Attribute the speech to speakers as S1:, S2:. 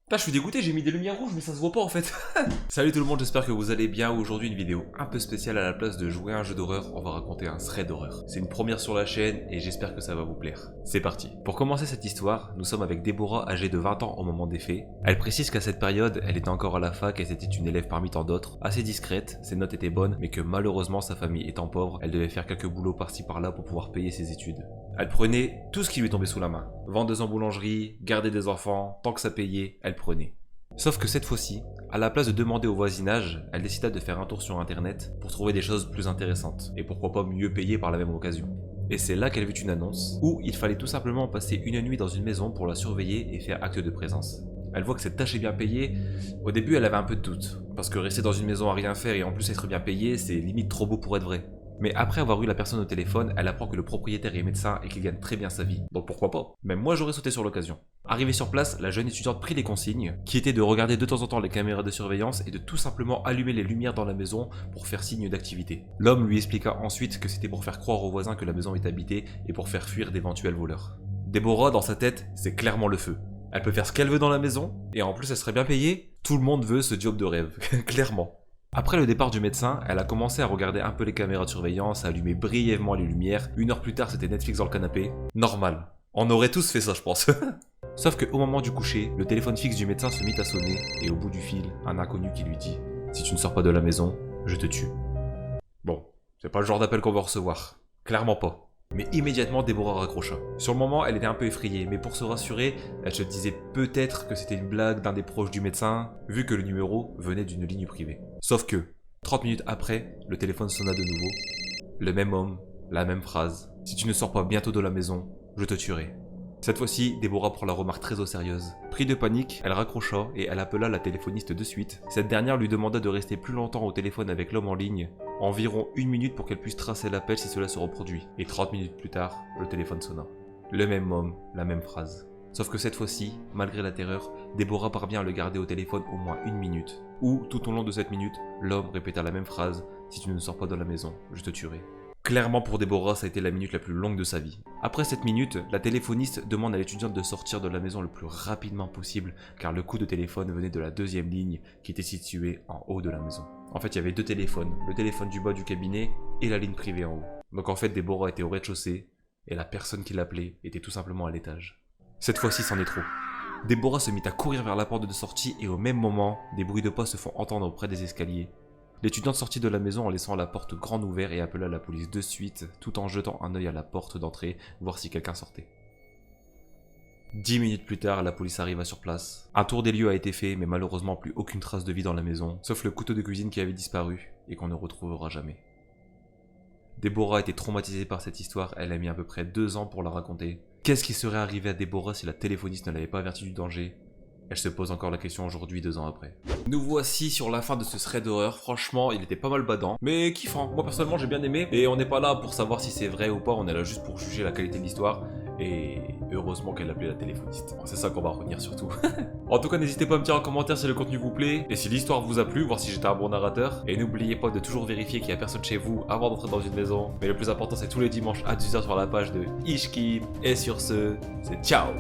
S1: Putain, je suis dégoûté, j'ai mis des lumières rouges mais ça se voit pas en fait. Salut tout le monde, j'espère que vous allez bien. Aujourd'hui une vidéo un peu spéciale. À la place de jouer à un jeu d'horreur, on va raconter un thread d'horreur. C'est une première sur la chaîne et j'espère que ça va vous plaire. C'est parti. Pour commencer cette histoire, nous sommes avec Déborah, âgée de 20 ans au moment des faits. Elle précise qu'à cette période, elle était encore à la fac et c'était une élève parmi tant d'autres, assez discrète, ses notes étaient bonnes, mais que malheureusement sa famille étant pauvre, elle devait faire quelques boulots par-ci par-là pour pouvoir payer ses études. Elle prenait tout ce qui lui tombait sous la main. Vendeuse en boulangerie, garder des enfants, tant que ça payait, elle prenait. Sauf que cette fois-ci, à la place de demander au voisinage, elle décida de faire un tour sur internet pour trouver des choses plus intéressantes, et pourquoi pas mieux payées par la même occasion. Et c'est là qu'elle vit une annonce où il fallait tout simplement passer une nuit dans une maison pour la surveiller et faire acte de présence. Elle voit que cette tâche est bien payée. Au début, elle avait un peu de doute, parce que rester dans une maison à rien faire et en plus être bien payé, c'est limite trop beau pour être vrai. Mais après avoir eu la personne au téléphone, elle apprend que le propriétaire est médecin et qu'il gagne très bien sa vie. Donc pourquoi pas? Même moi j'aurais sauté sur l'occasion. Arrivée sur place, la jeune étudiante prit les consignes, qui étaient de regarder de temps en temps les caméras de surveillance et de tout simplement allumer les lumières dans la maison pour faire signe d'activité. L'homme lui expliqua ensuite que c'était pour faire croire aux voisins que la maison est habitée et pour faire fuir d'éventuels voleurs. Déborah, dans sa tête, c'est clairement le feu. Elle peut faire ce qu'elle veut dans la maison, et en plus elle serait bien payée. Tout le monde veut ce job de rêve, clairement. Après le départ du médecin, elle a commencé à regarder un peu les caméras de surveillance, à allumer brièvement les lumières. Une heure plus tard, c'était Netflix dans le canapé. Normal. On aurait tous fait ça, je pense. Sauf qu'au moment du coucher, le téléphone fixe du médecin se mit à sonner, et au bout du fil, un inconnu qui lui dit « Si tu ne sors pas de la maison, je te tue. » Bon, c'est pas le genre d'appel qu'on va recevoir. Clairement pas. Mais immédiatement, Déborah raccrocha. Sur le moment, elle était un peu effrayée, mais pour se rassurer, elle se disait peut-être que c'était une blague d'un des proches du médecin, vu que le numéro venait d'une ligne privée. Sauf que, 30 minutes après, le téléphone sonna de nouveau. Le même homme, la même phrase. « Si tu ne sors pas bientôt de la maison, je te tuerai. » Cette fois-ci, Déborah prend la remarque très au sérieux. Pris de panique, elle raccrocha et elle appela la téléphoniste de suite. Cette dernière lui demanda de rester plus longtemps au téléphone avec l'homme en ligne, environ 1 minute pour qu'elle puisse tracer l'appel si cela se reproduit. Et 30 minutes plus tard, le téléphone sonna. Le même homme, la même phrase. Sauf que cette fois-ci, malgré la terreur, Déborah parvient à le garder au téléphone au moins 1 minute. Où, tout au long de cette minute, l'homme répéta la même phrase « Si tu ne sors pas de la maison, je te tuerai ». Clairement pour Déborah, ça a été la minute la plus longue de sa vie. Après cette minute, la téléphoniste demande à l'étudiante de sortir de la maison le plus rapidement possible, car le coup de téléphone venait de la deuxième ligne qui était située en haut de la maison. En fait, il y avait 2 téléphones, le téléphone du bas du cabinet et la ligne privée en haut. Donc en fait, Déborah était au rez-de-chaussée et la personne qui l'appelait était tout simplement à l'étage. Cette fois-ci, c'en est trop. Déborah se mit à courir vers la porte de sortie et au même moment, des bruits de pas se font entendre auprès des escaliers. L'étudiante sortit de la maison en laissant la porte grande ouverte et appela la police de suite, tout en jetant un œil à la porte d'entrée, voir si quelqu'un sortait. 10 minutes plus tard, la police arriva sur place. Un tour des lieux a été fait, mais malheureusement plus aucune trace de vie dans la maison, sauf le couteau de cuisine qui avait disparu et qu'on ne retrouvera jamais. Déborah était traumatisée par cette histoire, elle a mis à peu près 2 ans pour la raconter. Qu'est-ce qui serait arrivé à Déborah si la téléphoniste ne l'avait pas avertie du danger? Elle se pose encore la question aujourd'hui, 2 ans après. Nous voici sur la fin de ce thread d'horreur. Franchement, il était pas mal badant, mais kiffant. Moi personnellement, j'ai bien aimé. Et on n'est pas là pour savoir si c'est vrai ou pas, on est là juste pour juger la qualité de l'histoire. Et heureusement qu'elle appelait la téléphoniste. C'est ça qu'on va retenir surtout. En tout cas, n'hésitez pas à me dire en commentaire si le contenu vous plaît et si l'histoire vous a plu, voir si j'étais un bon narrateur. Et n'oubliez pas de toujours vérifier qu'il n'y a personne chez vous avant d'entrer dans une maison. Mais le plus important, c'est tous les dimanches à 10h sur la page de Ishki. Et sur ce, c'est ciao!